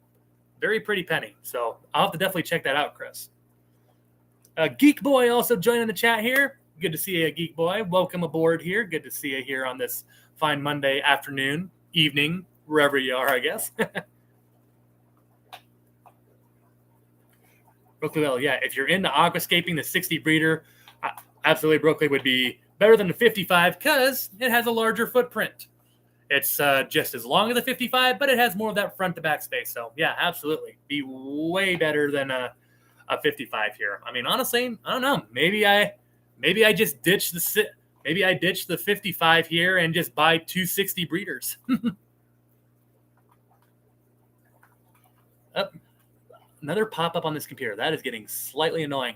Speaker 1: very pretty penny. So I'll have to definitely check that out, Chris. Geek Boy also joining the chat here. Good to see you, Geek Boy. Welcome aboard here. Good to see you here on this fine Monday afternoon, evening, wherever you are, I guess. Brooklyn, well, yeah, if you're into aquascaping, the 60 breeder, absolutely Brooklyn would be better than the 55 because it has a larger footprint. It's just as long as the 55, but it has more of that front to back space. So yeah, absolutely, be way better than a 55 here. I mean, honestly, I don't know. Maybe I just ditch the 55 here and just buy 260 breeders. Another pop-up on this computer. That is getting slightly annoying.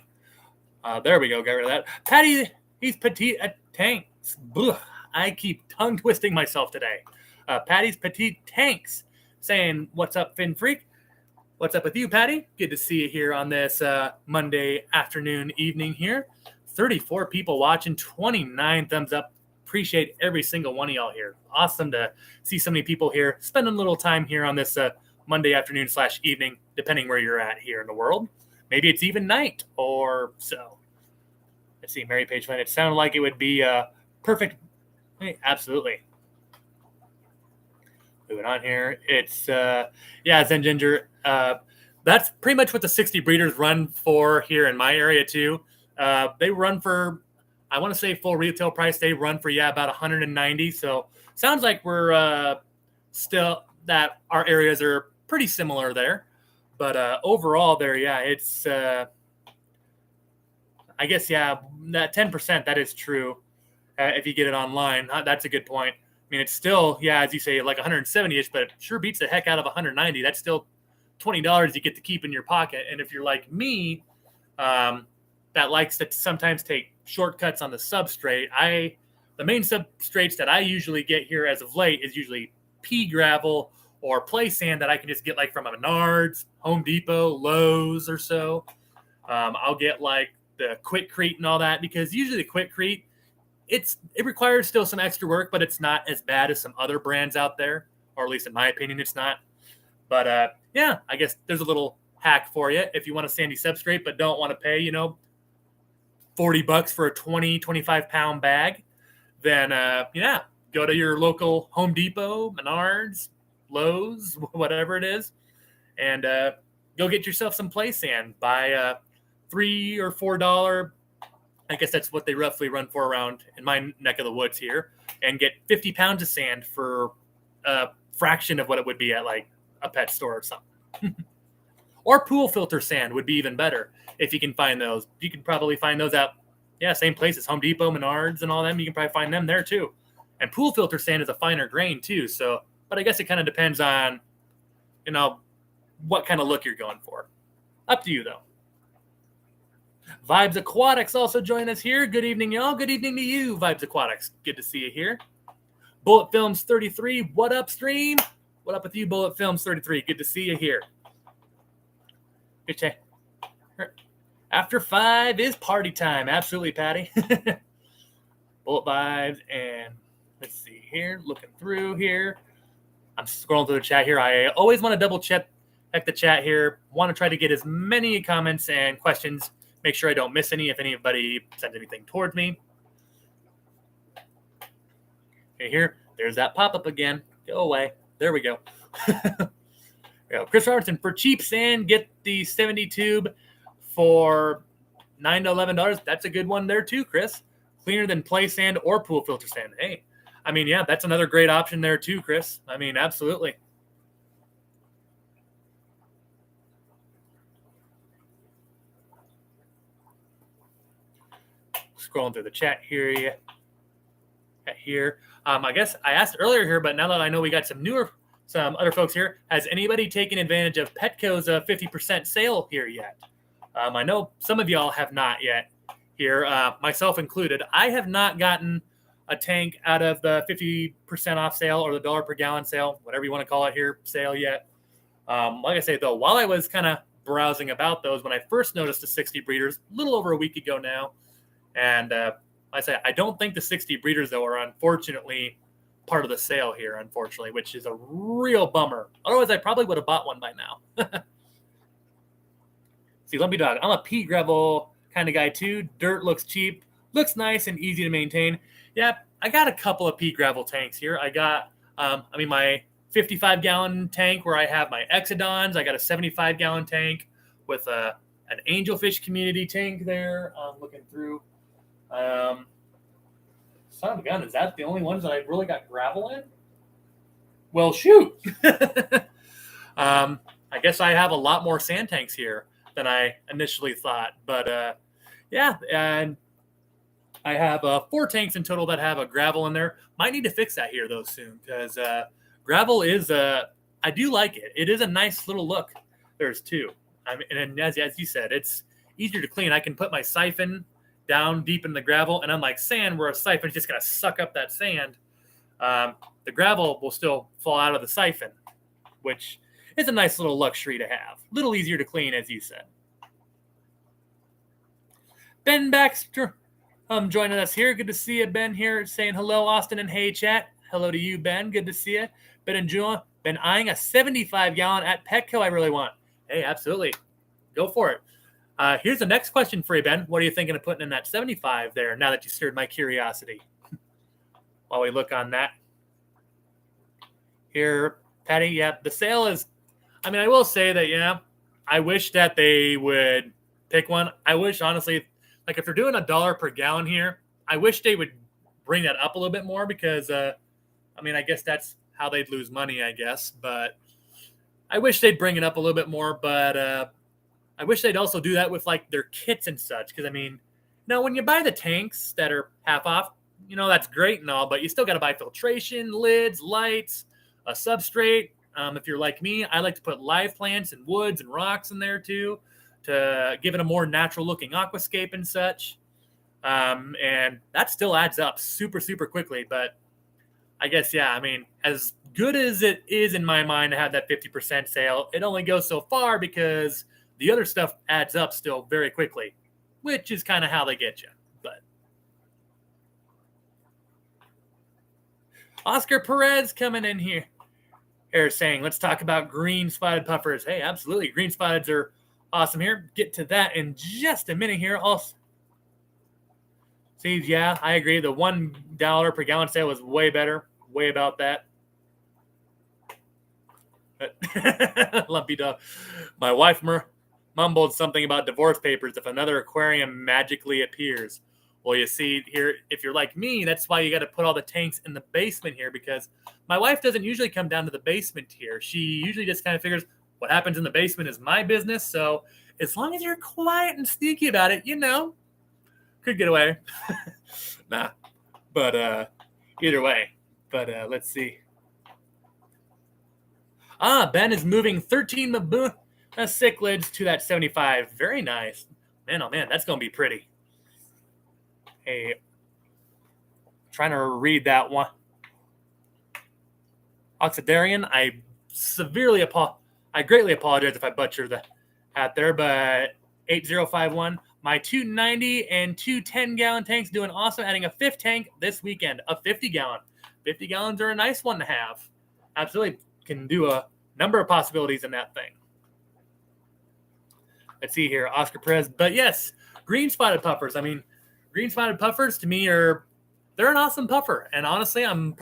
Speaker 1: There we go. Get rid of that. Patty, he's petite tanks. Blah. I keep tongue twisting myself today. Patty's petite tanks saying, "What's up, Fin Freak? What's up with you, Patty? Good to see you here on this Monday afternoon, evening here. 34 people watching, 29 thumbs up. Appreciate every single one of y'all here. Awesome to see so many people here spending a little time here on this Monday afternoon / evening, depending where you're at here in the world. Maybe it's even night or so. Let's see, Mary Page Flynn. It sounded like it would be perfect. Hey, absolutely. Moving on here. It's, Zen Ginger. That's pretty much what the 60 breeders run for here in my area, too. They run for, I want to say full retail price. They run for, about 190. So sounds like we're still, that our areas are pretty similar there. But overall there, it's, I guess, that 10%, that is true. If you get it online, that's a good point. I mean, it's still, as you say, like 170-ish, but it sure beats the heck out of 190. That's still $20 you get to keep in your pocket. And if you're like me, that likes to sometimes take shortcuts on the substrate, the main substrates that I usually get here as of late is usually pea gravel or play sand that I can just get like from a Menards, Home Depot, Lowe's or so. I'll get like the Quickcrete and all that because usually the Quickcrete, it requires still some extra work, but it's not as bad as some other brands out there, or at least in my opinion, it's not. But I guess there's a little hack for you if you want a sandy substrate, but don't want to pay, $40 for a 25 pound bag. Then go to your local Home Depot, Menards, Lowe's, whatever it is, and go get yourself some play sand. Buy $3 or $4. I guess that's what they roughly run for around in my neck of the woods here, and get 50 pounds of sand for a fraction of what it would be at like a pet store or something. Or pool filter sand would be even better if you can find those. You can probably find those at same places, Home Depot, Menards, and all them. You can probably find them there too. And pool filter sand is a finer grain too. So, but I guess it kind of depends on, what kind of look you're going for. Up to you though. Vibes Aquatics also join us here. Good evening, y'all. Good evening to you, Vibes Aquatics. Good to see you here. Bullet Films 33, what up, stream? What up with you, Bullet Films 33? Good to see you here. After 5 is party time. Absolutely, Patty. Bullet Vibes, and let's see here. Looking through here. I'm scrolling through the chat here. I always want to double check the chat here. Want to try to get as many comments and questions. Make sure I don't miss any if anybody sends anything towards me. Okay, here. There's that pop-up again. Go away. There we go. Chris Robertson, for cheap sand, get the 70 tube for $9 to $11. That's a good one there too, Chris. Cleaner than play sand or pool filter sand. Hey, I mean, that's another great option there too, Chris. I mean, absolutely. Scrolling through the chat here. I guess I asked earlier here, but now that I know we got some other folks here, has anybody taken advantage of Petco's 50% sale here yet? I know some of y'all have not yet here, myself included. I have not gotten a tank out of the 50% off sale or the $1 per gallon sale, whatever you want to call it here, sale yet. Like I say, though, while I was kind of browsing about those, when I first noticed the 60 breeders, a little over a week ago now, and I don't think the 60 breeders, though, are unfortunately part of the sale here, unfortunately, which is a real bummer. Otherwise, I probably would have bought one by now. See, Lumpy Dog, I'm a pea gravel kind of guy, too. Dirt looks cheap. Looks nice and easy to maintain. Yep, I got a couple of pea gravel tanks here. I got, my 55-gallon tank where I have my Exodons. I got a 75-gallon tank with an angelfish community tank there. I'm looking through. Son of a gun, is that the only ones that I really got gravel in? Well, shoot. I guess I have a lot more sand tanks here than I initially thought. But yeah, and I have 4 tanks in total that have a gravel in there. Might need to fix that here, though, soon, because gravel is, I do like it. It is a nice little look. There's 2. I mean, and as you said, it's easier to clean. I can put my siphon down deep in the gravel, and unlike sand, where a siphon is just going to suck up that sand, the gravel will still fall out of the siphon, which is a nice little luxury to have. A little easier to clean, as you said. Ben Baxter joining us here. Good to see you, Ben, here saying hello, Austin, and hey, chat. Hello to you, Ben. Good to see you. Been eyeing a 75-gallon at Petco I really want. Hey, absolutely. Go for it. Here's the next question for you, Ben. What are you thinking of putting in that 75 there now that you stirred my curiosity? While we look on that. Here, Patty, yeah, the sale is, I will say that, yeah, I wish that they would pick one. I wish, honestly, like if they're doing $1 per gallon here, I wish they would bring that up a little bit more because, I guess that's how they'd lose money, I guess. But I wish they'd bring it up a little bit more. But I wish they'd also do that with like their kits and such. Because, when you buy the tanks that are half off, that's great and all, but you still got to buy filtration, lids, lights, a substrate. If you're like me, I like to put live plants and woods and rocks in there too to give it a more natural looking aquascape and such. And that still adds up super, super quickly. But I guess, yeah, as good as it is in my mind to have that 50% sale, it only goes so far because the other stuff adds up still very quickly, which is kind of how they get you. But Oscar Perez coming in here saying, let's talk about green spotted puffers. Hey, absolutely. Green spotteds are awesome here. Get to that in just a minute here. Also, see, yeah, I agree. The $1 per gallon sale was way better. Way about that. Lumpy dog. My wife mumbled something about divorce papers if another aquarium magically appears. Well, you see here, if you're like me, that's why you got to put all the tanks in the basement here because my wife doesn't usually come down to the basement here. She usually just kind of figures what happens in the basement is my business. So as long as you're quiet and sneaky about it, could get away. Nah, but either way. But let's see. Ben is moving 13 Maboon cichlids to that 75. Very nice. Man, oh man, that's going to be pretty. Hey, trying to read that one. Oxidarian, I greatly apologize if I butchered that out there, but 8051, my 290 and 210-gallon tanks doing awesome, adding a 5th tank this weekend, a 50-gallon. 50 gallons are a nice one to have. Absolutely can do a number of possibilities in that thing. Let's see here, Oscar Perez. But yes, green spotted puffers. Green spotted puffers to me they're an awesome puffer. And honestly, I'm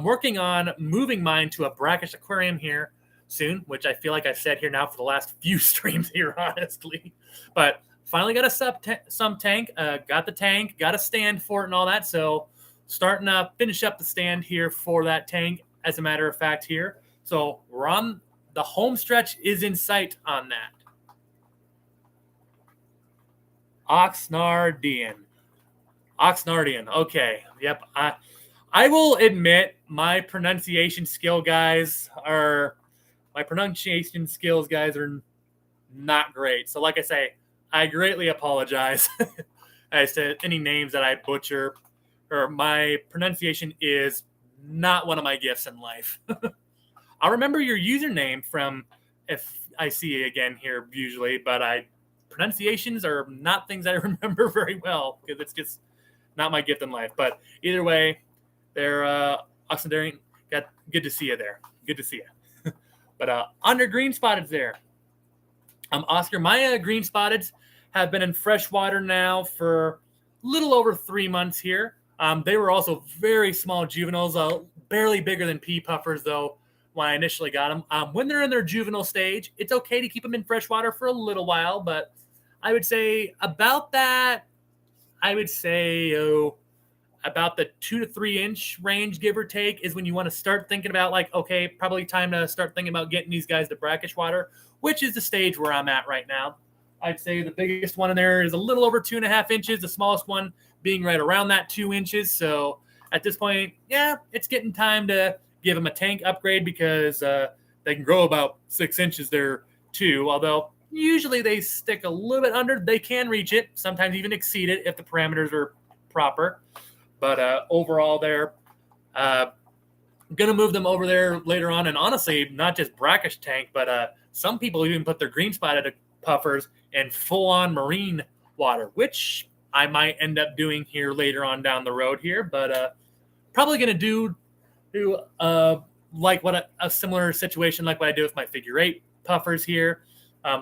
Speaker 1: working on moving mine to a brackish aquarium here soon, which I feel like I've said here now for the last few streams here, honestly. But finally got a sump tank, got the tank, got a stand for it and all that. So starting to finish up the stand here for that tank, as a matter of fact here. So we're on the home stretch is in sight on that. Oxnardian. Okay. Yep. I will admit my pronunciation skills guys are not great. So like I say, I greatly apologize as to any names that I butcher, or my pronunciation is not one of my gifts in life. I'll remember your username from if I see you again here usually, but pronunciations are not things I remember very well because it's just not my gift in life. But either way, they're Oxidarian. Good to see you there. Good to see you. But under green spotteds there. Oscar, my green spotteds have been in fresh water now for little over 3 months here. They were also very small juveniles, barely bigger than Pea Puffers, though, when I initially got them. When they're in their juvenile stage, it's okay to keep them in freshwater for a little while, but I would say about that, about the 2 to 3 inch range, give or take, is when you want to start thinking about, like, okay, probably time to start thinking about getting these guys to brackish water, which is the stage where I'm at right now. I'd say the biggest one in there is a little over 2.5 inches, the smallest one being right around that 2 inches. So at this point, yeah, it's getting time to give them a tank upgrade because they can grow about 6 inches there too. Although usually they stick a little bit under, they can reach it, sometimes even exceed it if the parameters are proper. But overall, they're going to move them over there later on. And honestly, not just brackish tank, but some people even put their green spotted puffers in full-on marine water, which I might end up doing here later on down the road here. But probably going to do like a similar situation like what I did with my figure 8 puffers here.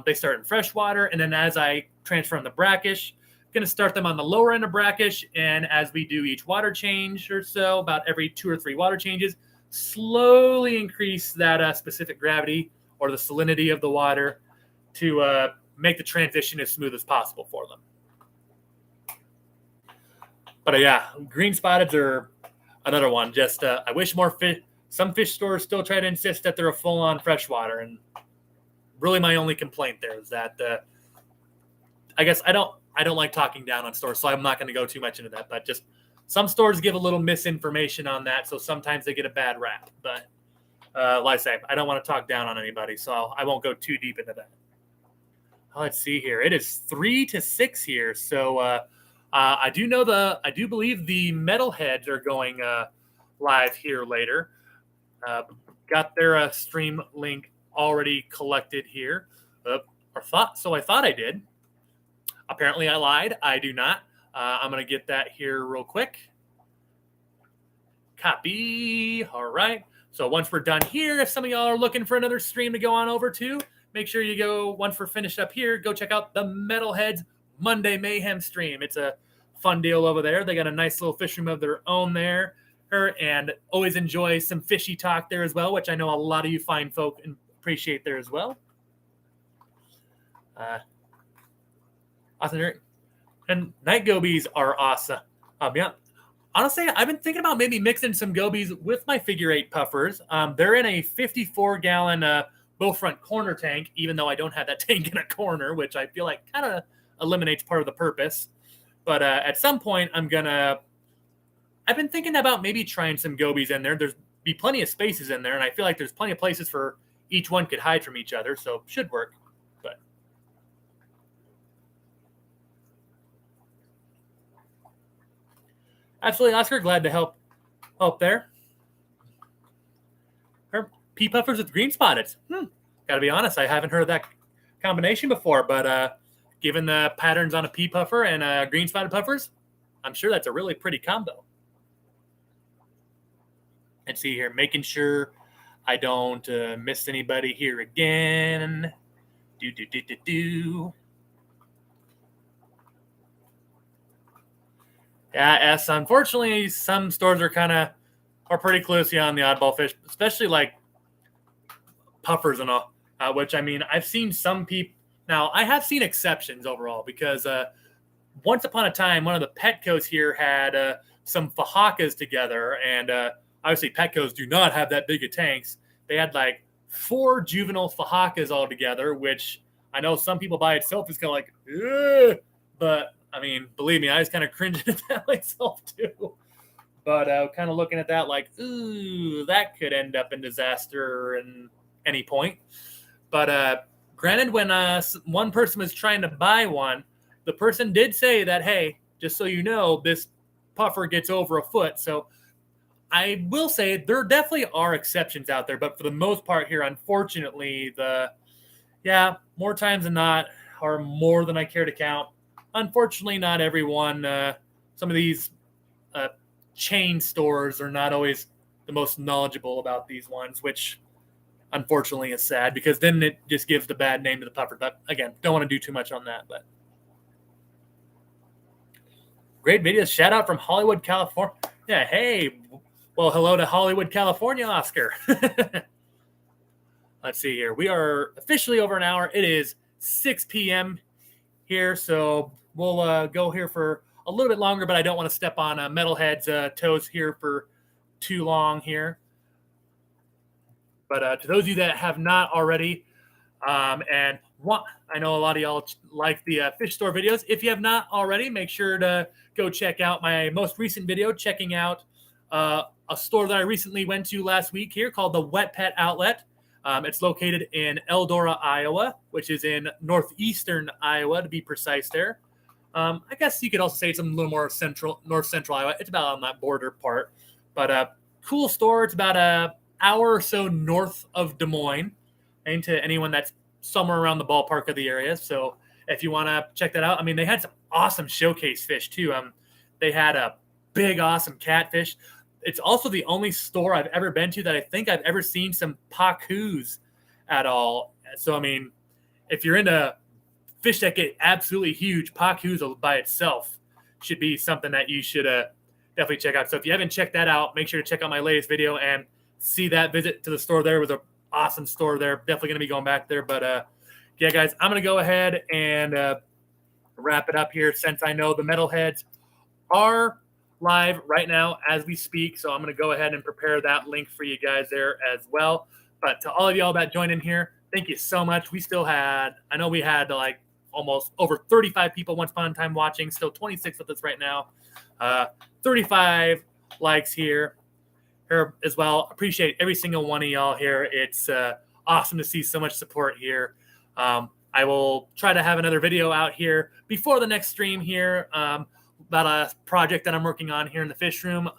Speaker 1: They start in freshwater, and then as I transfer them to brackish, going to start them on the lower end of brackish, and as we do each water change or so, about every 2 or 3 water changes, slowly increase that specific gravity or the salinity of the water to make the transition as smooth as possible for them. But yeah, green spotteds are another one. Just I wish some fish stores still try to insist that they're a full-on freshwater, and really my only complaint there is that I guess I don't like talking down on stores, so I'm not going to go too much into that. But just some stores give a little misinformation on that, so sometimes they get a bad rap. But like I say, I don't want to talk down on anybody, so I won't go too deep into that. Let's see here. It is 3 to 6 here, so I do believe the metalheads are going live here later. Got their stream link already collected here, I thought I did. Apparently I lied. I do not. I'm going to get that here real quick. Copy. All right. So once we're done here, if some of y'all are looking for another stream to go on over to, make sure you go, once we're finished up here, go check out the Metalheads Monday Mayhem stream. It's a fun deal over there. They got a nice little fish room of their own there, and always enjoy some fishy talk there as well, which I know a lot of you fine folk appreciate there as well. Awesome. And night gobies are awesome. Yeah. Honestly, I've been thinking about maybe mixing some gobies with my figure 8 puffers. They're in a 54-gallon bow-front corner tank, even though I don't have that tank in a corner, which I feel like kind of eliminates part of the purpose. But at some point, I've been thinking about maybe trying some gobies in there. There's be plenty of spaces in there, and I feel like there's plenty of places for each one could hide from each other, so should work. But absolutely, Oscar, glad to help there. Pea Puffers with green spotted. Gotta be honest, I haven't heard of that combination before, but given the patterns on a Pea Puffer and green spotted puffers, I'm sure that's a really pretty combo. And see here, making sure I don't miss anybody here again. Yeah, unfortunately, some stores are pretty closely on the oddball fish, especially like puffers and all, which, I mean, I've seen some people. Now, I have seen exceptions overall because once upon a time, one of the Petcos here had some fajakas together, and obviously Petcos do not have that big of tanks. They had like 4 juvenile fajakas all together, which I know some people by itself is kind of like, ugh, but I mean, believe me, I was kind of cringing at that myself too. But kind of looking at that like, ooh, that could end up in disaster at any point. But granted, when one person was trying to buy one, the person did say that, hey, just so you know, this puffer gets over a foot. So I will say there definitely are exceptions out there, but for the most part here, unfortunately, more times than not, or more than I care to count, unfortunately, not everyone, some of these chain stores are not always the most knowledgeable about these ones, which unfortunately is sad because then it just gives the bad name to the puffer. But again, don't want to do too much on that. But great videos. Shout out from Hollywood, California. Yeah, hey, well, hello to Hollywood, California, Oscar. Let's see here. We are officially over an hour. It is 6 p.m. here, so we'll go here for a little bit longer, but I don't want to step on Metalhead's toes here for too long here. But to those of you that have not already, and I know a lot of y'all like the fish store videos. If you have not already, make sure to go check out my most recent video, checking out a store that I recently went to last week here called the Wet Pet Outlet. It's located in Eldora, Iowa, which is in northeastern Iowa, to be precise there. I guess you could also say it's a little more north central Iowa. It's about on that border part. But cool store. It's about an hour or so north of Des Moines, and to anyone that's somewhere around the ballpark of the area. So if you want to check that out, I mean, they had some awesome showcase fish too. They had a big, awesome catfish. It's also the only store I've ever been to that I think I've ever seen some pacus at all. So, I mean, if you're into fish that get absolutely huge, pacus by itself should be something that you should definitely check out. So if you haven't checked that out, make sure to check out my latest video and see that visit to the store there. With an awesome store there. Definitely going to be going back there. But yeah, guys, I'm going to go ahead and wrap it up here since I know the metalheads are live right now as we speak. So I'm going to go ahead and prepare that link for you guys there as well. But to all of y'all that joined in here, thank you so much. We still had, I know we had like almost over 35 people once upon a time watching, still 26 with us right now. 35 likes here as well. Appreciate every single one of y'all here. It's awesome to see so much support here. I will try to have another video out here before the next stream here about a project that I'm working on here in the fish room.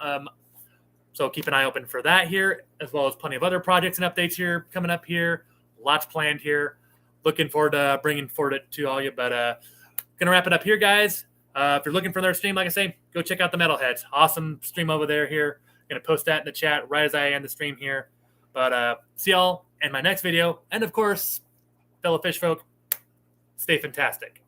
Speaker 1: So keep an eye open for that here, as well as plenty of other projects and updates here coming up here. Lots planned here. Looking forward to bringing forward it to all you. But gonna wrap it up here, guys. If you're looking for another stream, like I say, go check out the Metalheads. Awesome stream over there here. Gonna post that in the chat right as I end the stream here. But see y'all in my next video. And of course, fellow fish folk, stay fantastic.